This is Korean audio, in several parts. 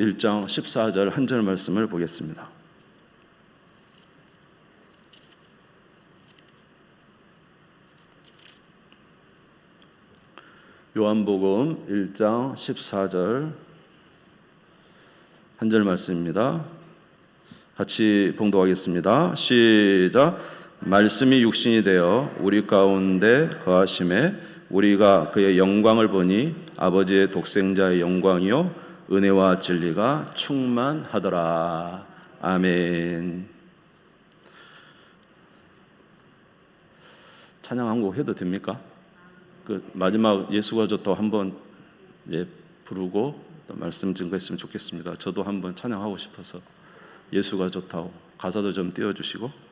1장 14절 한 절 말씀을 보겠습니다. 요한복음 1장 14절 한 절 말씀입니다. 같이 봉독하겠습니다. 시작. 말씀이 육신이 되어 우리 가운데 거하심에 우리가 그의 영광을 보니 아버지의 독생자의 영광이요 은혜와 진리가 충만하더라. 아멘. 찬양 한 곡 해도 됩니까? 그 마지막 예수가 좋다고 한번 부르고 또 말씀 증거했으면 좋겠습니다. 저도 한번 찬양하고 싶어서 예수가 좋다고 가사도 좀 띄워주시고.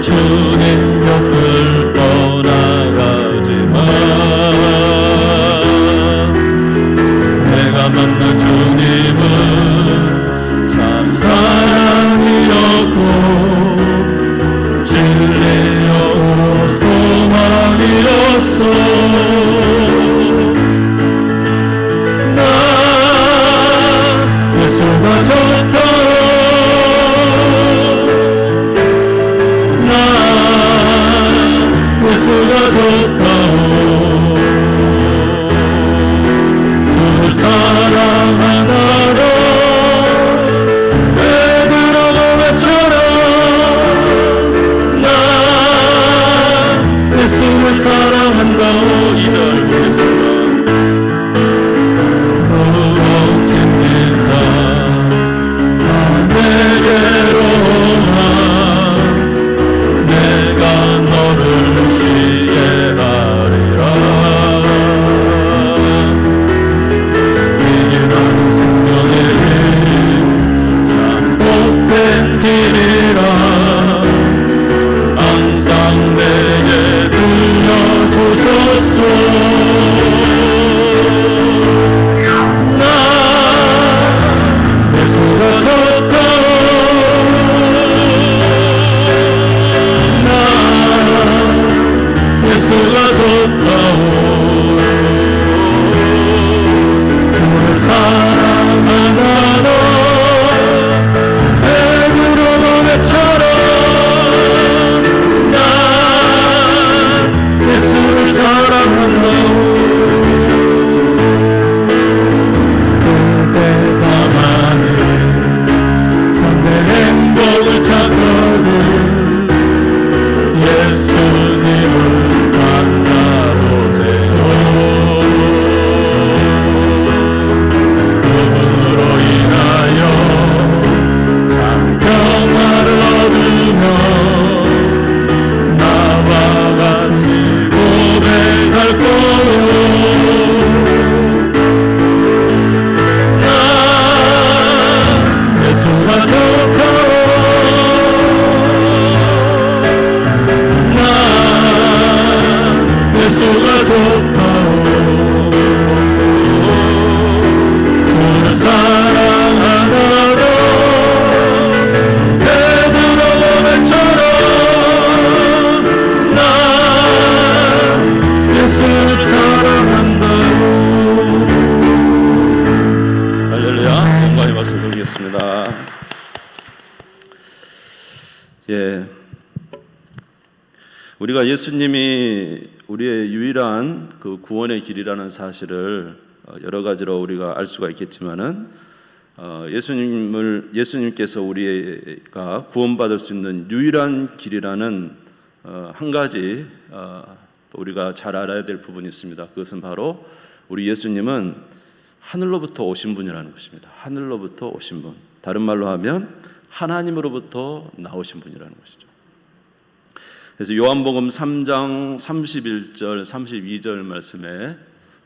주님 곁을 떠나가지만 내가 만난 주님은 참 사랑이었고 진리요 소망이었어. 나 예수가 좋다. 예수가 좋다오. 주를 사랑하나로 베드로가 외쳐라. 나 예수를 사랑한다오. 2절 보겠습니다. 무겁진 자 내게로 와. 내가 너를 쉬게 하리라. 이게 나는 생명의 참 복된 길이라. 항상 내게 들려주셨소. 나 예수가 좋다. 예수가 좋다오. 주를 사랑하나로 베드로가 외쳐라. 나 예수를 사랑한다오. 그대가만이 참된 행복을 찾거든 예수님을 만나보세요. 그분으로 인하여 참 평화를 얻으며 나와 같이 고백할 거요. 나 예수가 좋다. 예수가 좋다오. 주를 사랑하나로 베드로가 외쳐라. 나 예수를 사랑한다오. 할렐루야. 동감의 박수 드리겠습니다. 우리가 예수님이 우리의 유일한 그 구원의 길이라는 사실을 여러 가지로 우리가 알 수가 있겠지만은 예수님께서 우리가 구원받을 수 있는 유일한 길이라는 한 가지 우리가 잘 알아야 될 부분이 있습니다. 그것은 바로 우리 예수님은 하늘로부터 오신 분이라는 것입니다. 하늘로부터 오신 분. 다른 말로 하면 하나님으로부터 나오신 분이라는 것이죠. 그래서 요한복음 3장 31절 32절 말씀에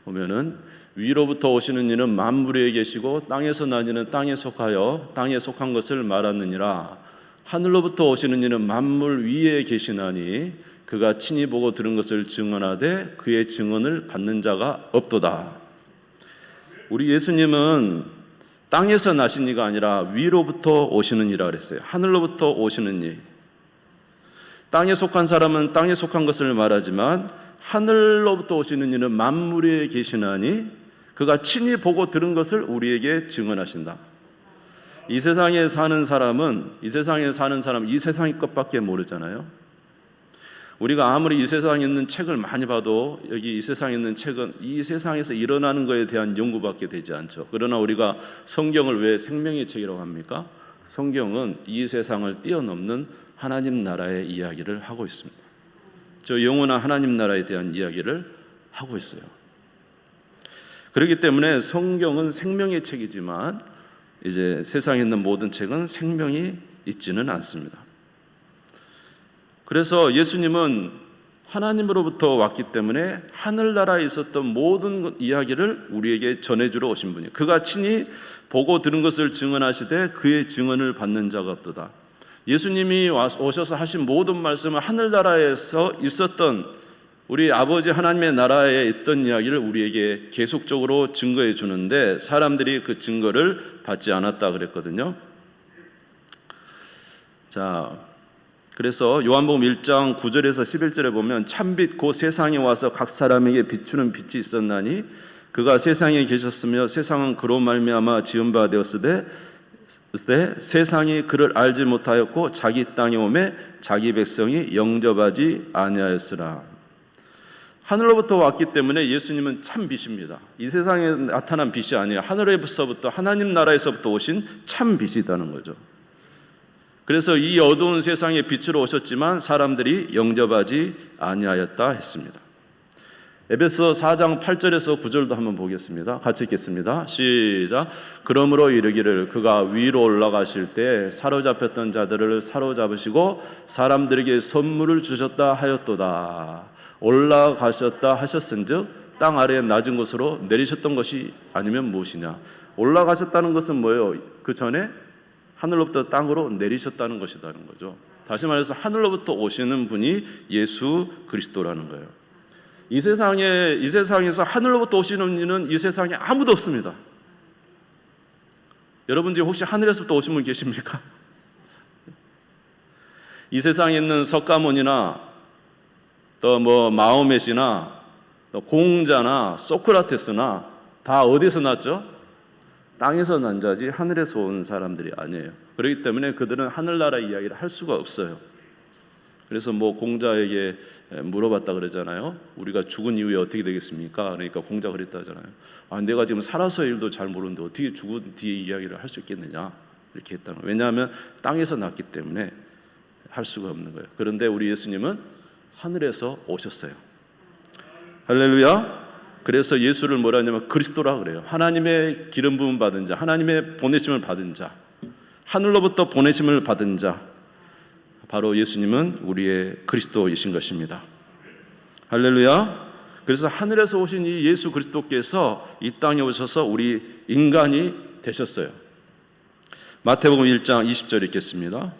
보면은 위로부터 오시는 이는 만물 위에 계시고 땅에서 난 이는 땅에 속하여 땅에 속한 것을 말하느니라. 하늘로부터 오시는 이는 만물 위에 계시나니 그가 친히 보고 들은 것을 증언하되 그의 증언을 받는 자가 없도다. 우리 예수님은 땅에서 나신 이가 아니라 위로부터 오시는 이라 그랬어요. 하늘로부터 오시는 이. 땅에 속한 사람은 땅에 속한 것을 말하지만 하늘로부터 오시는 이는 만물 위에 계시나니 그가 친히 보고 들은 것을 우리에게 증언하신다. 이 세상에 사는 사람은 이 세상의 것밖에 모르잖아요. 우리가 아무리 이 세상에 있는 책을 많이 봐도 여기 이 세상에 있는 책은 이 세상에서 일어나는 것에 대한 연구밖에 되지 않죠. 그러나 우리가 성경을 왜 생명의 책이라고 합니까? 성경은 이 세상을 뛰어넘는 하나님 나라의 이야기를 하고 있습니다. 저 영원한 하나님 나라에 대한 이야기를 하고 있어요. 그렇기 때문에 성경은 생명의 책이지만 이제 세상에 있는 모든 책은 생명이 있지는 않습니다. 그래서 예수님은 하나님으로부터 왔기 때문에 하늘나라에 있었던 모든 이야기를 우리에게 전해주러 오신 분이에요. 그가 친히 보고 들은 것을 증언하시되 그의 증언을 받는 자가 없도다. 예수님이 오셔서 하신 모든 말씀은 하늘나라에서 있었던 우리 아버지 하나님의 나라에 있던 이야기를 우리에게 계속적으로 증거해 주는데 사람들이 그 증거를 받지 않았다 그랬거든요. 자, 그래서 요한복음 1장 9절에서 11절에 보면 참빛 곧 세상에 와서 각 사람에게 비추는 빛이 있었나니 그가 세상에 계셨으며 세상은 그로 말미암아 지은 바 되었으되 세상이 그를 알지 못하였고 자기 땅에 오매 자기 백성이 영접하지 아니하였으라. 하늘로부터 왔기 때문에 예수님은 참 빛입니다. 이 세상에 나타난 빛이 아니에요. 하늘에서부터 하나님 나라에서부터 오신 참 빛이라는 거죠. 그래서 이 어두운 세상에 빛으로 오셨지만 사람들이 영접하지 아니하였다 했습니다. 에베소 4장 8절에서 9절도 한번 보겠습니다. 같이 읽겠습니다. 시작. 그러므로 이르기를 그가 위로 올라가실 때 사로잡혔던 자들을 사로잡으시고 사람들에게 선물을 주셨다 하였도다. 올라가셨다 하셨은즉 땅 아래에 낮은 곳으로 내리셨던 것이 아니면 무엇이냐. 올라가셨다는 것은 뭐예요? 그 전에 하늘로부터 땅으로 내리셨다는 것이라는 거죠. 다시 말해서 하늘로부터 오시는 분이 예수 그리스도라는 거예요. 이 세상에서 하늘로부터 오시는 이는 이 세상에 아무도 없습니다. 여러분 중에 혹시 하늘에서부터 오신 분 계십니까? 이 세상에 있는 석가모니나 또 마호멧이나 또 공자나 소크라테스나 다 어디서 났죠? 땅에서 난 자지 하늘에서 온 사람들이 아니에요. 그렇기 때문에 그들은 하늘나라 이야기를 할 수가 없어요. 그래서 공자에게 물어봤다 그러잖아요. 우리가 죽은 이후에 어떻게 되겠습니까? 그러니까 공자가 그랬다 하잖아요. 내가 지금 살아서 일도 잘 모르는데 어떻게 죽은 뒤에 이야기를 할 수 있겠느냐 이렇게 했다는 거예요. 왜냐하면 땅에서 났기 때문에 할 수가 없는 거예요. 그런데 우리 예수님은 하늘에서 오셨어요. 할렐루야. 그래서 예수를 뭐라 하냐면 그리스도라 그래요. 하나님의 기름 부음 받은 자, 하나님의 보내심을 받은 자, 하늘로부터 보내심을 받은 자, 바로 예수님은 우리의 그리스도이신 것입니다. 할렐루야. 그래서 하늘에서 오신 이 예수 그리스도께서 이 땅에 오셔서 우리 인간이 되셨어요. 마태복음 1장 20절 읽겠습니다.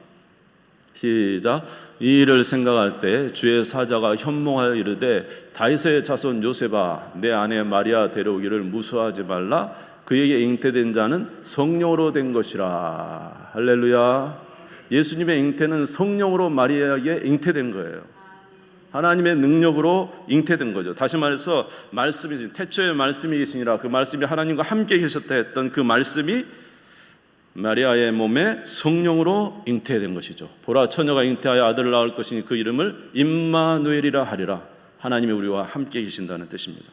시작. 이 일을 생각할 때 주의 사자가 현몽하여 이르되 다윗의 자손 요셉아 내 아내 마리아 데려오기를 무수하지 말라. 그에게 잉태된 자는 성령으로 된 것이라. 할렐루야. 예수님의 잉태는 성령으로 마리아에게 잉태된 거예요. 하나님의 능력으로 잉태된 거죠. 다시 말해서 말씀이 태초에 말씀이 계시니라. 그 말씀이 하나님과 함께 계셨다 했던 그 말씀이 마리아의 몸에 성령으로 잉태된 것이죠. 보라 처녀가 잉태하여 아들을 낳을 것이니 그 이름을 임마누엘이라 하리라. 하나님이 우리와 함께 계신다는 뜻입니다.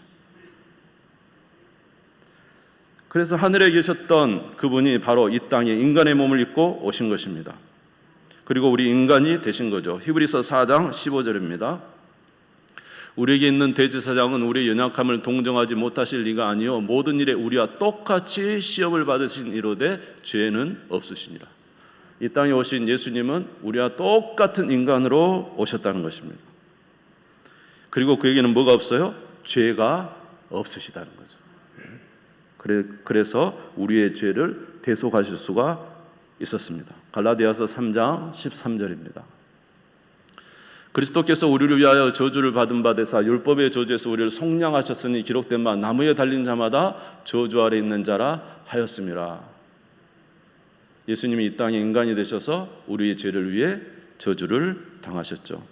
그래서 하늘에 계셨던 그분이 바로 이 땅에 인간의 몸을 입고 오신 것입니다. 그리고 우리 인간이 되신 거죠. 히브리서 4장 15절입니다. 우리에게 있는 대제사장은 우리의 연약함을 동정하지 못하실 리가 아니요 모든 일에 우리와 똑같이 시험을 받으신 이로되 죄는 없으시니라. 이 땅에 오신 예수님은 우리와 똑같은 인간으로 오셨다는 것입니다. 그리고 그에게는 뭐가 없어요? 죄가 없으시다는 거죠. 그래서 우리의 죄를 대속하실 수가 있었습니다. 갈라디아서 3장 13절입니다. 그리스도께서 우리를 위하여 저주를 받은 바 되사 율법의 저주에서 우리를 속량하셨으니 기록된 바 나무에 달린 자마다 저주 아래 있는 자라 하였음이라. 예수님이 이 땅에 인간이 되셔서 우리의 죄를 위해 저주를 당하셨죠.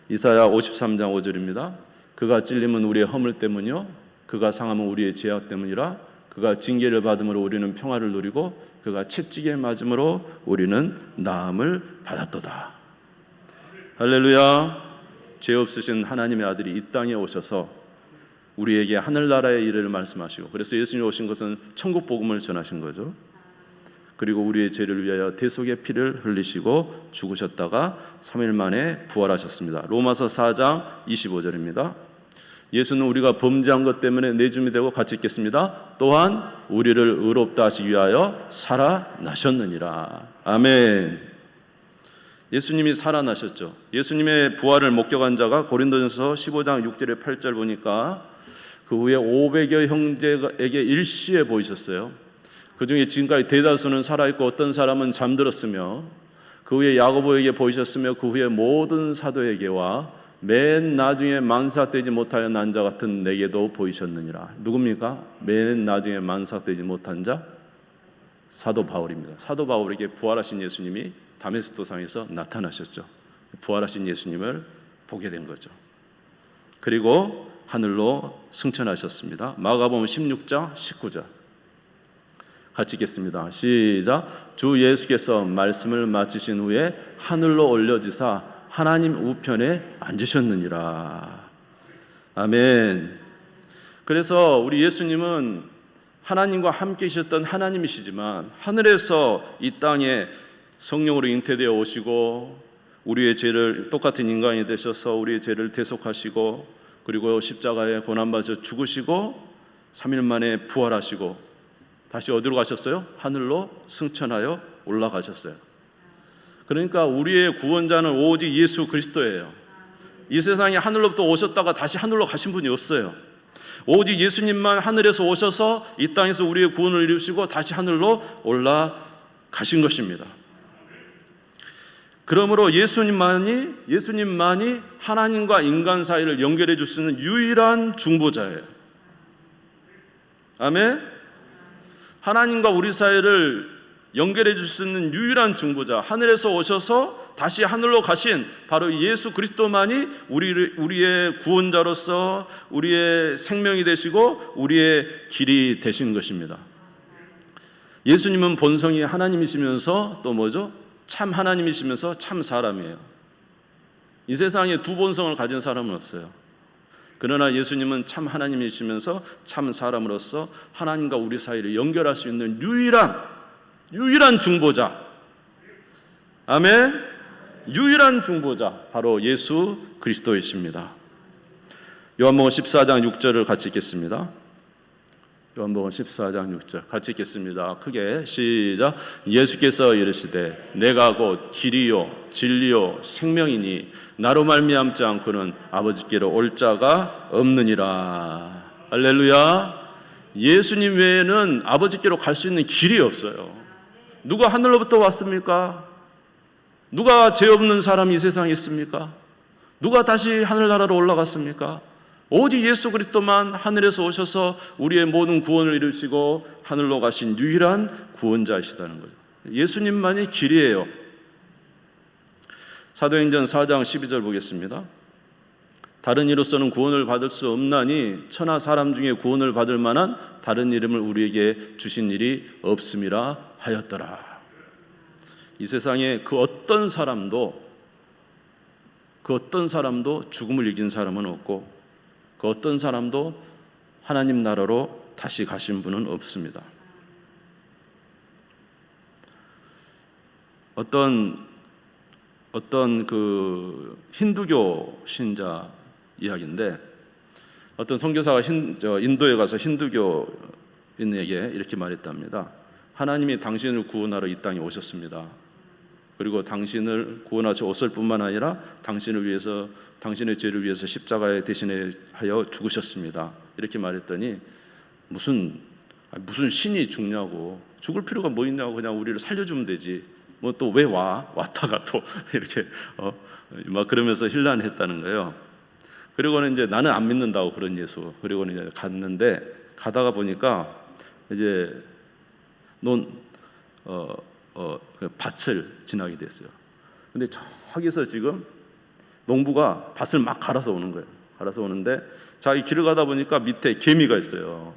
이사야 53장 5절입니다. 그가 찔림은 우리의 허물 때문이요 그가 상함은 우리의 죄악 때문이라. 그가 징계를 받음으로 우리는 평화를 누리고 그가 채찍에 맞음으로 우리는 나음을 받았도다. 할렐루야. 죄 없으신 하나님의 아들이 이 땅에 오셔서 우리에게 하늘나라의 일을 말씀하시고, 그래서 예수님이 오신 것은 천국 복음을 전하신 거죠. 그리고 우리의 죄를 위하여 대속의 피를 흘리시고 죽으셨다가 3일 만에 부활하셨습니다. 로마서 4장 25절입니다. 예수는 우리가 범죄한 것 때문에 내줌이 되고 같이 있겠습니다. 또한 우리를 의롭다 하시기 위하여 살아나셨느니라. 아멘. 예수님이 살아나셨죠. 예수님의 부활을 목격한 자가 고린도전서 15장 6절에 8절 보니까 그 후에 500여 형제에게 일시에 보이셨어요. 그 중에 지금까지 대다수는 살아있고 어떤 사람은 잠들었으며, 그 후에 야고보에게 보이셨으며, 그 후에 모든 사도에게와 맨 나중에 만삭되지 못하여 난 자 같은 내게도 보이셨느니라. 누굽니까? 맨 나중에 만삭되지 못한 자? 사도 바울입니다. 사도 바울에게 부활하신 예수님이 다메스코 상에서 나타나셨죠. 부활하신 예수님을 보게 된 거죠. 그리고 하늘로 승천하셨습니다. 마가복음 16장 19절 같이 읽겠습니다. 시작. 주 예수께서 말씀을 마치신 후에 하늘로 올려지사 하나님 우편에 앉으셨느니라. 아멘. 그래서 우리 예수님은 하나님과 함께 계셨던 하나님이시지만 하늘에서 이 땅에 성령으로 잉태되어 오시고 우리의 죄를, 똑같은 인간이 되셔서 우리의 죄를 대속하시고, 그리고 십자가에 고난받으셔 죽으시고 3일 만에 부활하시고 다시 어디로 가셨어요? 하늘로 승천하여 올라가셨어요. 그러니까 우리의 구원자는 오직 예수 그리스도예요. 이 세상에 하늘로부터 오셨다가 다시 하늘로 가신 분이 없어요. 오직 예수님만 하늘에서 오셔서 이 땅에서 우리의 구원을 이루시고 다시 하늘로 올라가신 것입니다. 그러므로 예수님만이 하나님과 인간 사이를 연결해 줄 수 있는 유일한 중보자예요. 아멘. 하나님과 우리 사이를 연결해 줄 수 있는 유일한 중보자, 하늘에서 오셔서 다시 하늘로 가신 바로 예수 그리스도만이 우리의 구원자로서 우리의 생명이 되시고 우리의 길이 되신 것입니다. 예수님은 본성이 하나님이시면서 또 뭐죠? 참 하나님이시면서 참 사람이에요. 이 세상에 두 본성을 가진 사람은 없어요. 그러나 예수님은 참 하나님이시면서 참 사람으로서 하나님과 우리 사이를 연결할 수 있는 유일한 중보자. 아멘. 유일한 중보자 바로 예수 그리스도이십니다. 요한복음 14장 6절을 같이 읽겠습니다. 요한복음 14장 6절 같이 읽겠습니다. 크게 시작. 예수께서 이르시되 내가 곧 길이요 진리요 생명이니 나로 말미암지 않고는 아버지께로 올 자가 없느니라. 할렐루야. 예수님 외에는 아버지께로 갈 수 있는 길이 없어요. 누가 하늘로부터 왔습니까? 누가 죄 없는 사람이 이 세상에 있습니까? 누가 다시 하늘나라로 올라갔습니까? 오직 예수 그리스도만 하늘에서 오셔서 우리의 모든 구원을 이루시고 하늘로 가신 유일한 구원자이시다는 거죠. 예수님만이 길이에요. 사도행전 4장 12절 보겠습니다. 다른 이로서는 구원을 받을 수 없나니 천하 사람 중에 구원을 받을 만한 다른 이름을 우리에게 주신 일이 없음이라 하였더라. 이 세상에 그 어떤 사람도 죽음을 이긴 사람은 없고 그 어떤 사람도 하나님 나라로 다시 가신 분은 없습니다. 어떤 그 힌두교 신자 이야기인데, 어떤 선교사가 인도에 가서 힌두교인에게 이렇게 말했답니다. 하나님이 당신을 구원하러 이 땅에 오셨습니다. 그리고 당신을 구원하셔 오실 뿐만 아니라 당신을 위해서, 당신의 죄를 위해서 십자가에 대신하여 죽으셨습니다. 이렇게 말했더니 무슨 무슨 신이 죽냐고, 죽을 필요가 뭐 있냐고, 그냥 우리를 살려주면 되지. 뭐 또 왜 왔다가 또 이렇게 막 그러면서 hir난했다는 거예요. 그리고는 이제 나는 안 믿는다고 그런 예수. 그리고는 이제 갔는데 가다가 보니까 이제 그 밭을 지나게 됐어요. 근데 저기서 지금 농부가 밭을 막 갈아서 오는 거예요. 갈아서 오는데 자기 길을 가다 보니까 밑에 개미가 있어요.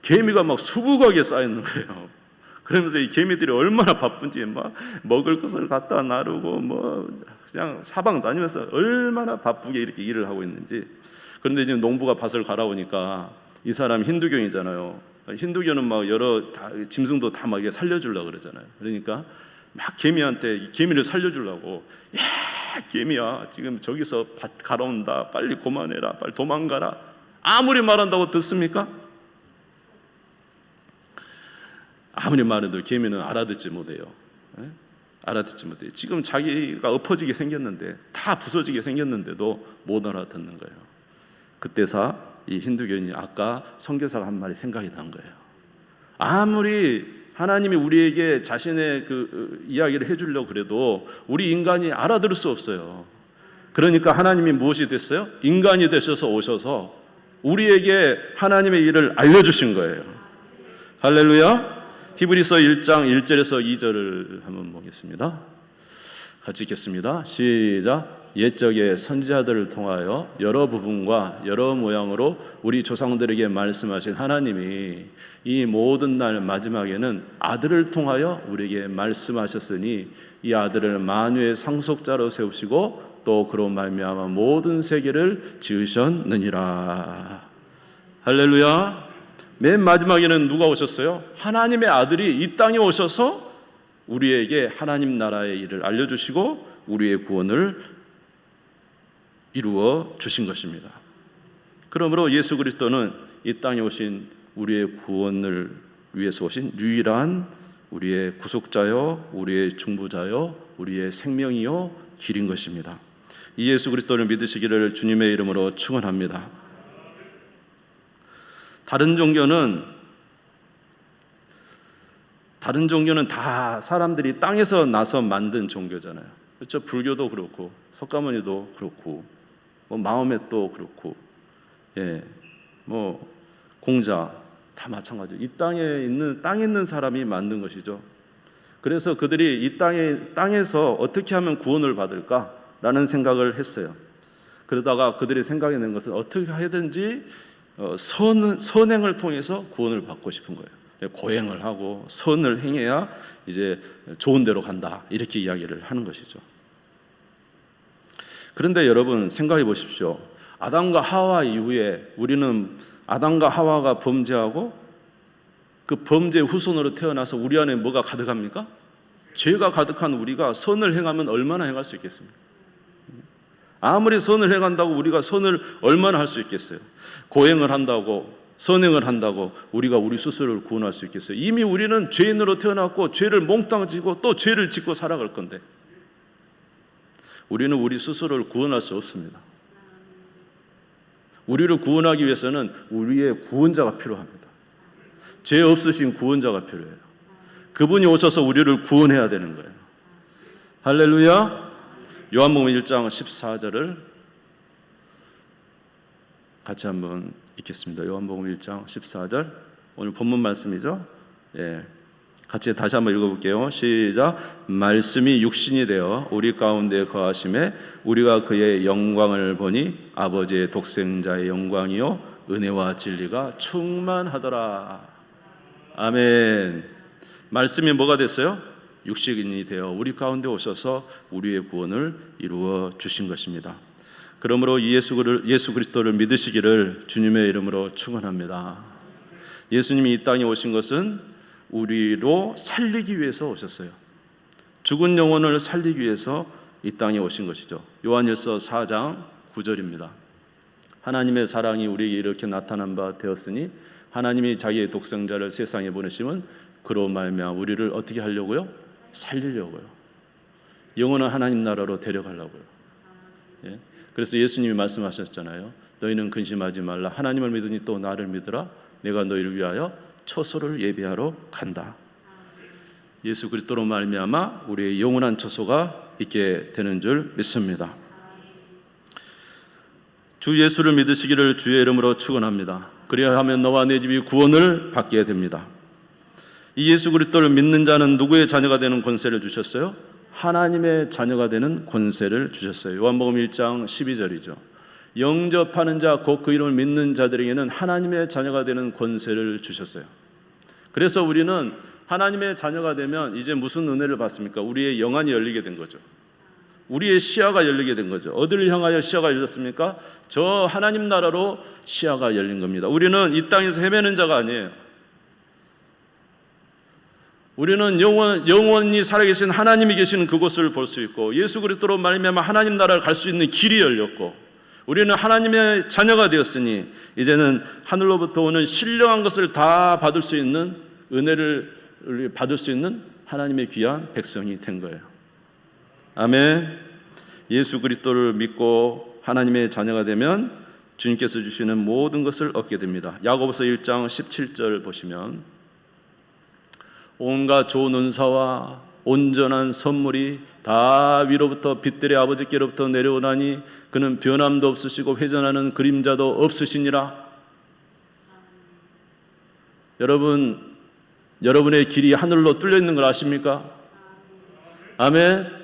개미가 막 수북하게 쌓여 있는 거예요. 그러면서 이 개미들이 얼마나 바쁜지 막 먹을 것을 갖다 나르고 뭐 그냥 사방 다니면서 얼마나 바쁘게 이렇게 일을 하고 있는지. 그런데 지금 농부가 밭을 갈아오니까 이 사람 힌두교이잖아요. 힌두교는 막 여러 짐승도 다 막 이렇게 살려주려고 그러잖아요. 그러니까 막 개미한테 개미를 살려주려고, 야 개미야 지금 저기서 밭 갈아온다, 빨리 그만해라, 빨리 도망가라. 아무리 말한다고 듣습니까? 아무리 말해도 개미는 알아듣지 못해요. 알아듣지 못해요. 지금 자기가 엎어지게 생겼는데, 다 부서지게 생겼는데도 못 알아듣는 거예요. 그때서 이 힌두교인이 아까 선교사가 한 말이 생각이 난 거예요. 아무리 하나님이 우리에게 자신의 그 이야기를 해주려고 그래도 우리 인간이 알아들을 수 없어요. 그러니까 하나님이 무엇이 됐어요? 인간이 되셔서 오셔서 우리에게 하나님의 일을 알려주신 거예요. 할렐루야. 히브리서 1장 1절에서 2절을 한번 보겠습니다. 같이 읽겠습니다. 시작. 옛적의 선지자들을 통하여 여러 부분과 여러 모양으로 우리 조상들에게 말씀하신 하나님이 이 모든 날 마지막에는 아들을 통하여 우리에게 말씀하셨으니 이 아들을 만유의 상속자로 세우시고 또 그로 말미암아 모든 세계를 지으셨느니라. 할렐루야. 맨 마지막에는 누가 오셨어요? 하나님의 아들이 이 땅에 오셔서 우리에게 하나님 나라의 일을 알려주시고 우리의 구원을 이루어 주신 것입니다. 그러므로 예수 그리스도는 이 땅에 오신 우리의 구원을 위해서 오신 유일한 우리의 구속자요, 우리의 중보자요, 우리의 생명이요, 길인 것입니다. 이 예수 그리스도를 믿으시기를 주님의 이름으로 축원합니다. 다른 종교는 다 사람들이 땅에서 나서 만든 종교잖아요. 그렇죠? 불교도 그렇고 석가모니도 그렇고 뭐 마호멧도 그렇고, 뭐 공자 다 마찬가지. 이 땅에 있는 사람이 만든 것이죠. 그래서 그들이 이 땅에서 어떻게 하면 구원을 받을까라는 생각을 했어요. 그러다가 그들이 생각해낸 것은 어떻게 하든지 선행을 통해서 구원을 받고 싶은 거예요. 고행을 하고 선을 행해야 이제 좋은 데로 간다, 이렇게 이야기를 하는 것이죠. 그런데 여러분 생각해 보십시오. 아담과 하와 이후에 우리는 아담과 하와가 범죄하고 그 범죄 후손으로 태어나서 우리 안에 뭐가 가득합니까? 죄가 가득한 우리가 선을 행하면 얼마나 행할 수 있겠습니까? 아무리 선을 행한다고 우리가 선을 얼마나 할 수 있겠어요? 고행을 한다고, 선행을 한다고 우리가 우리 스스로를 구원할 수 있겠어요? 이미 우리는 죄인으로 태어났고 죄를 몽땅 지고 또 죄를 짓고 살아갈 건데 우리는 우리 스스로를 구원할 수 없습니다. 우리를 구원하기 위해서는 우리의 구원자가 필요합니다. 죄 없으신 구원자가 필요해요. 그분이 오셔서 우리를 구원해야 되는 거예요. 할렐루야. 요한복음 1장 14절을 같이 한번 읽겠습니다. 요한복음 1장 14절, 오늘 본문 말씀이죠. 같이 다시 한번 읽어볼게요. 시작. 말씀이 육신이 되어 우리 가운데 거하심에 우리가 그의 영광을 보니 아버지의 독생자의 영광이요 은혜와 진리가 충만하더라. 아멘. 말씀이 뭐가 됐어요? 육신이 되어 우리 가운데 오셔서 우리의 구원을 이루어 주신 것입니다. 그러므로 예수 그리스도를 믿으시기를 주님의 이름으로 축원합니다. 예수님이 이 땅에 오신 것은 우리로 살리기 위해서 오셨어요. 죽은 영혼을 살리기 위해서 이 땅에 오신 것이죠. 요한일서 4장 9절입니다. 하나님의 사랑이 우리에게 이렇게 나타난 바 되었으니 하나님이 자기의 독생자를 세상에 보내심은 그로 말미암아 우리를 어떻게 하려고요? 살리려고요. 영원한 하나님 나라로 데려가려고요. 그래서 예수님이 말씀하셨잖아요. 너희는 근심하지 말라. 하나님을 믿으니 또 나를 믿으라. 내가 너희를 위하여 처소를 예비하러 간다. 예수 그리스도로 말미암아 우리의 영원한 처소가 있게 되는 줄 믿습니다. 주 예수를 믿으시기를 주의 이름으로 축원합니다. 그리하면 너와 내 집이 구원을 받게 됩니다. 이 예수 그리스도를 믿는 자는 누구의 자녀가 되는 권세를 주셨어요? 하나님의 자녀가 되는 권세를 주셨어요. 요한복음 1장 12절이죠. 영접하는 자 곧 그 이름을 믿는 자들에게는 하나님의 자녀가 되는 권세를 주셨어요. 그래서 우리는 하나님의 자녀가 되면 이제 무슨 은혜를 받습니까? 우리의 영안이 열리게 된 거죠. 우리의 시야가 열리게 된 거죠. 어디를 향하여 시야가 열렸습니까? 저 하나님 나라로 시야가 열린 겁니다. 우리는 이 땅에서 헤매는 자가 아니에요. 우리는 영원히 살아계신 하나님이 계시는 그곳을 볼 수 있고, 예수 그리스도로 말미암아 하나님 나라를 갈 수 있는 길이 열렸고, 우리는 하나님의 자녀가 되었으니 이제는 하늘로부터 오는 신령한 것을 다 받을 수 있는 은혜를 받을 수 있는 하나님의 귀한 백성이 된 거예요. 아멘. 예수 그리스도를 믿고 하나님의 자녀가 되면 주님께서 주시는 모든 것을 얻게 됩니다. 야고보서 1장 17절 보시면 온갖 좋은 은사와 온전한 선물이 다 위로부터 빛들의 아버지께로부터 내려오나니 그는 변함도 없으시고 회전하는 그림자도 없으시니라. 여러분의 길이 하늘로 뚫려 있는 걸 아십니까? 아멘.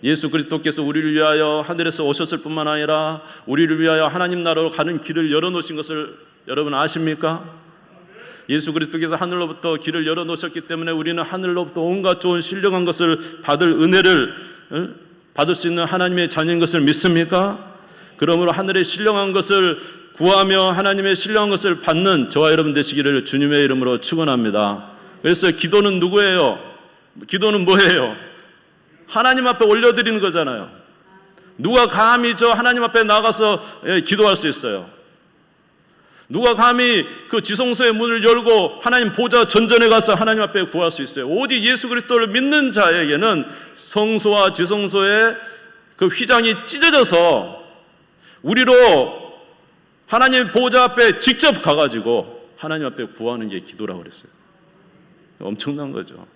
예수 그리스도께서 우리를 위하여 하늘에서 오셨을 뿐만 아니라 우리를 위하여 하나님 나라로 가는 길을 열어놓으신 것을 여러분 아십니까? 예수 그리스도께서 하늘로부터 길을 열어놓으셨기 때문에 우리는 하늘로부터 온갖 좋은 신령한 것을 받을 은혜를 받을 수 있는 하나님의 자녀인 것을 믿습니까? 그러므로 하늘의 신령한 것을 구하며 하나님의 신령한 것을 받는 저와 여러분 되시기를 주님의 이름으로 축원합니다. 그래서 기도는 누구예요? 기도는 뭐예요? 하나님 앞에 올려드리는 거잖아요. 누가 감히 저 하나님 앞에 나가서 기도할 수 있어요? 누가 감히 그 지성소의 문을 열고 하나님 보좌 전전에 가서 하나님 앞에 구할 수 있어요? 오직 예수 그리스도를 믿는 자에게는 성소와 지성소의 그 휘장이 찢어져서 우리로 하나님 보좌 앞에 직접 가가지고 하나님 앞에 구하는 게 기도라고 그랬어요. 엄청난 거죠.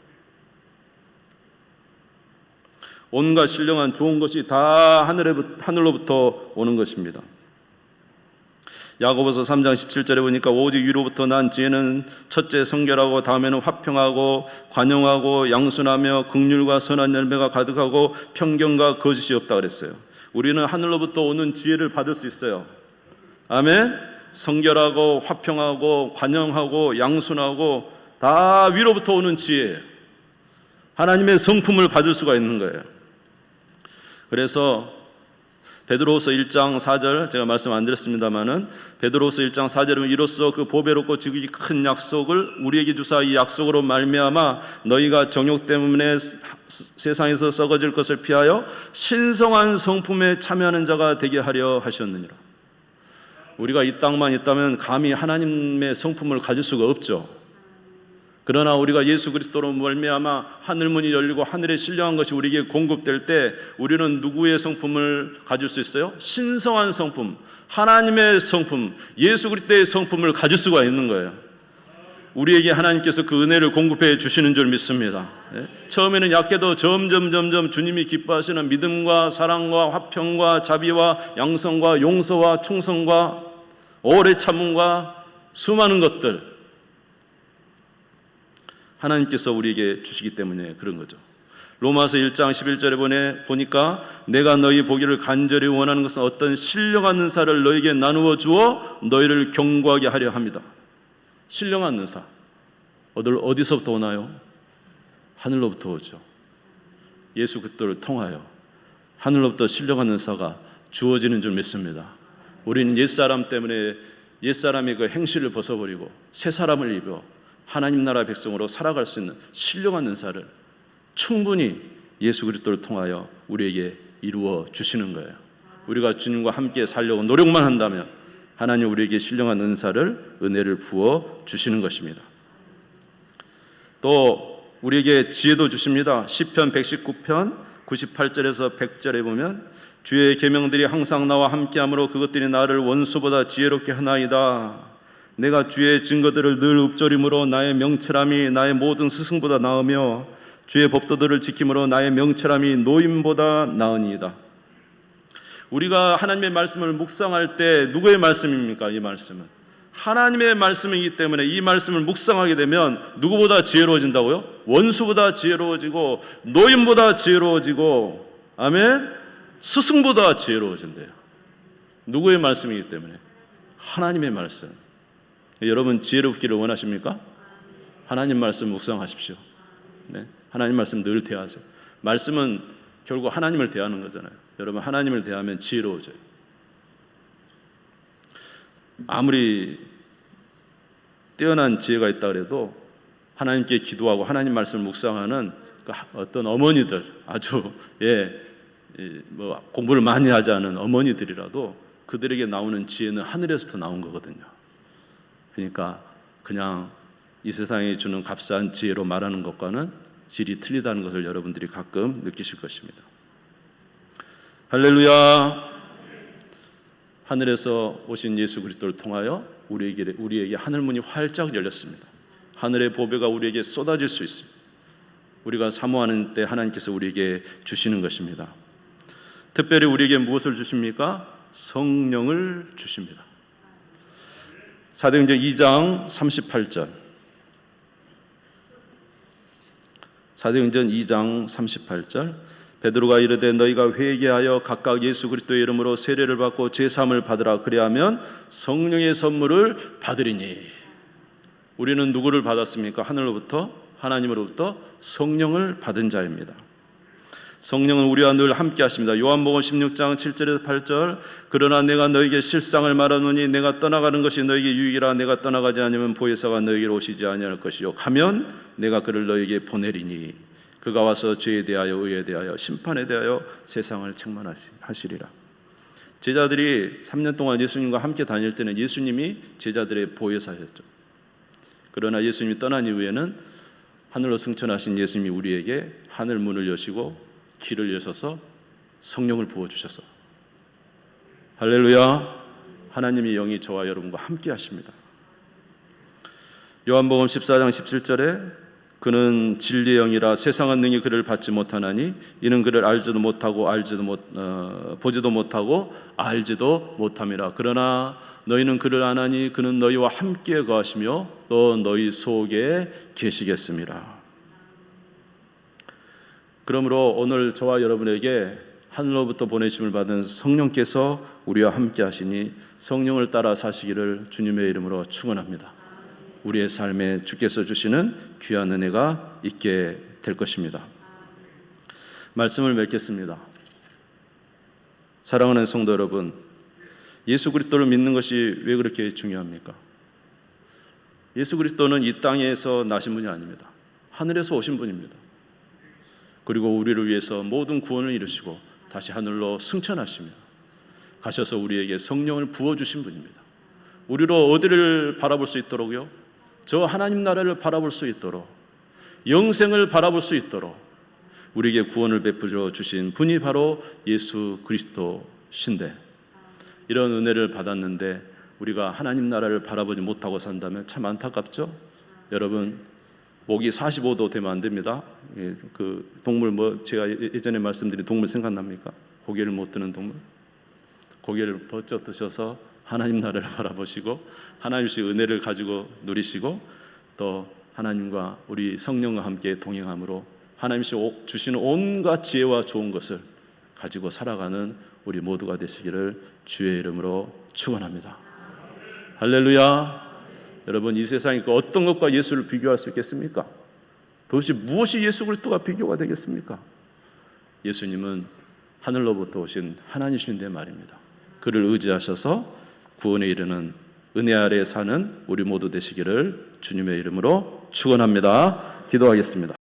온갖 신령한 좋은 것이 다 하늘로부터 오는 것입니다. 야고보서 3장 17절에 보니까 오직 위로부터 난 지혜는 첫째 성결하고 다음에는 화평하고 관용하고 양순하며 긍휼과 선한 열매가 가득하고 편견과 거짓이 없다 그랬어요. 우리는 하늘로부터 오는 지혜를 받을 수 있어요. 아멘. 성결하고 화평하고 관용하고 양순하고 다 위로부터 오는 지혜, 하나님의 성품을 받을 수가 있는 거예요. 그래서 베드로후서 1장 4절 제가 말씀 안 드렸습니다마는 베드로후서 1장 4절에 보면 이로써 그 보배롭고 지극히 큰 약속을 우리에게 주사 이 약속으로 말미암아 너희가 정욕 때문에 세상에서 썩어질 것을 피하여 신성한 성품에 참여하는 자가 되게 하려 하셨느니라. 우리가 이 땅만 있다면 감히 하나님의 성품을 가질 수가 없죠. 그러나 우리가 예수 그리스도로 말미암아 하늘문이 열리고 하늘의 신령한 것이 우리에게 공급될 때 우리는 누구의 성품을 가질 수 있어요? 신성한 성품, 하나님의 성품, 예수 그리스도의 성품을 가질 수가 있는 거예요. 우리에게 하나님께서 그 은혜를 공급해 주시는 줄 믿습니다. 처음에는 약해도 점점 주님이 기뻐하시는 믿음과 사랑과 화평과 자비와 양성과 용서와 충성과 오래 참음과 수많은 것들 하나님께서 우리에게 주시기 때문에 그런 거죠. 로마서 1장 11절에 보니까 내가 너희 보기를 간절히 원하는 것은 어떤 신령한 은사를 너희에게 나누어 주어 너희를 경고하게 하려 합니다. 신령한 은사 어디서부터 오나요? 하늘로부터 오죠. 예수 그리스도를 통하여 하늘로부터 신령한 은사가 주어지는 줄 믿습니다. 우리는 옛사람 때문에 옛사람의 그 행실을 벗어버리고 새 사람을 입어 하나님 나라 백성으로 살아갈 수 있는 신령한 은사를 충분히 예수 그리스도를 통하여 우리에게 이루어 주시는 거예요. 우리가 주님과 함께 살려고 노력만 한다면 하나님 우리에게 신령한 은혜를 부어 주시는 것입니다. 또 우리에게 지혜도 주십니다. 시편 119편 98절에서 100절에 보면 주의 계명들이 항상 나와 함께하므로 그것들이 나를 원수보다 지혜롭게 하나이다. 내가 주의 증거들을 늘 읊조림으로 나의 명철함이 나의 모든 스승보다 나으며 주의 법도들을 지킴으로 나의 명철함이 노임보다 나으니이다. 우리가 하나님의 말씀을 묵상할 때 누구의 말씀입니까? 이 말씀은 하나님의 말씀이기 때문에 이 말씀을 묵상하게 되면 누구보다 지혜로워진다고요? 원수보다 지혜로워지고 노인보다 지혜로워지고, 아멘, 스승보다 지혜로워진대요. 누구의 말씀이기 때문에? 하나님의 말씀. 여러분 지혜롭기를 원하십니까? 하나님 말씀 묵상하십시오. 네? 하나님 말씀 늘 대하세요. 말씀은 결국 하나님을 대하는 거잖아요. 여러분 하나님을 대하면 지혜로워져요. 아무리 뛰어난 지혜가 있다 그래도 하나님께 기도하고 하나님 말씀을 묵상하는 어떤 어머니들, 아주 공부를 많이 하지 않은 어머니들이라도 그들에게 나오는 지혜는 하늘에서부터 나온 거거든요. 그러니까 그냥 이 세상에 주는 값싼 지혜로 말하는 것과는 질이 틀리다는 것을 여러분들이 가끔 느끼실 것입니다. 할렐루야. 하늘에서 오신 예수 그리스도를 통하여 우리에게 하늘 문이 활짝 열렸습니다. 하늘의 보배가 우리에게 쏟아질 수 있습니다. 우리가 사모하는 때 하나님께서 우리에게 주시는 것입니다. 특별히 우리에게 무엇을 주십니까? 성령을 주십니다. 사도행전 2장 38절. 사도행전 2장 38절. 베드로가 이르되 너희가 회개하여 각각 예수 그리스도의 이름으로 세례를 받고 제사함을 받으라. 그리하면 성령의 선물을 받으리니. 우리는 누구를 받았습니까? 하늘로부터, 하나님으로부터 성령을 받은 자입니다. 성령은 우리와 늘 함께 하십니다. 요한복음 16장 7절에서 8절. 그러나 내가 너에게 실상을 말하노니 내가 떠나가는 것이 너에게 유익이라. 내가 떠나가지 않으면 보혜사가 너에게로 오시지 아니할 것이요 가면 내가 그를 너에게 보내리니 그가 와서 죄에 대하여 의에 대하여 심판에 대하여 세상을 책망하시리라. 제자들이 3년 동안 예수님과 함께 다닐 때는 예수님이 제자들의 보혜사였죠. 그러나 예수님이 떠난 이후에는 하늘로 승천하신 예수님이 우리에게 하늘 문을 여시고 길을 여셔서 성령을 부어주셔서, 할렐루야, 하나님의 영이 저와 여러분과 함께 하십니다. 요한복음 14장 17절에 그는 진리의 영이라 세상은 능히 그를 받지 못하나니 이는 그를 알지도 못하고 보지도 못하고 알지도 못함이라. 그러나 너희는 그를 아나니 그는 너희와 함께 거하시며 또 너희 속에 계시겠습니다. 그러므로 오늘 저와 여러분에게 하늘로부터 보내심을 받은 성령께서 우리와 함께 하시니 성령을 따라 사시기를 주님의 이름으로 축원합니다. 우리의 삶에 주께서 주시는 귀한 은혜가 있게 될 것입니다. 말씀을 맺겠습니다. 사랑하는 성도 여러분, 예수 그리스도를 믿는 것이 왜 그렇게 중요합니까? 예수 그리스도는 이 땅에서 나신 분이 아닙니다. 하늘에서 오신 분입니다. 그리고 우리를 위해서 모든 구원을 이루시고 다시 하늘로 승천하시며 가셔서 우리에게 성령을 부어주신 분입니다. 우리로 어디를 바라볼 수 있도록요? 저 하나님 나라를 바라볼 수 있도록, 영생을 바라볼 수 있도록 우리에게 구원을 베풀어 주신 분이 바로 예수 그리스도신데, 이런 은혜를 받았는데 우리가 하나님 나라를 바라보지 못하고 산다면 참 안타깝죠? 여러분, 목이 45도 되면 안 됩니다. 그 동물, 제가 예전에 말씀드린 동물 생각납니까? 고개를 못 드는 동물. 고개를 번쩍 드셔서 하나님 나라를 바라보시고 하나님의 은혜를 가지고 누리시고 또 하나님과 우리 성령과 함께 동행함으로 하나님이 주시는 온갖 지혜와 좋은 것을 가지고 살아가는 우리 모두가 되시기를 주의 이름으로 축원합니다. 할렐루야. 여러분, 이 세상에 그 어떤 것과 예수를 비교할 수 있겠습니까? 도대체 무엇이 예수 그리스도가 비교가 되겠습니까? 예수님은 하늘로부터 오신 하나님이신데 말입니다. 그를 의지하셔서 구원에 이르는 은혜 아래 사는 우리 모두 되시기를 주님의 이름으로 축원합니다. 기도하겠습니다.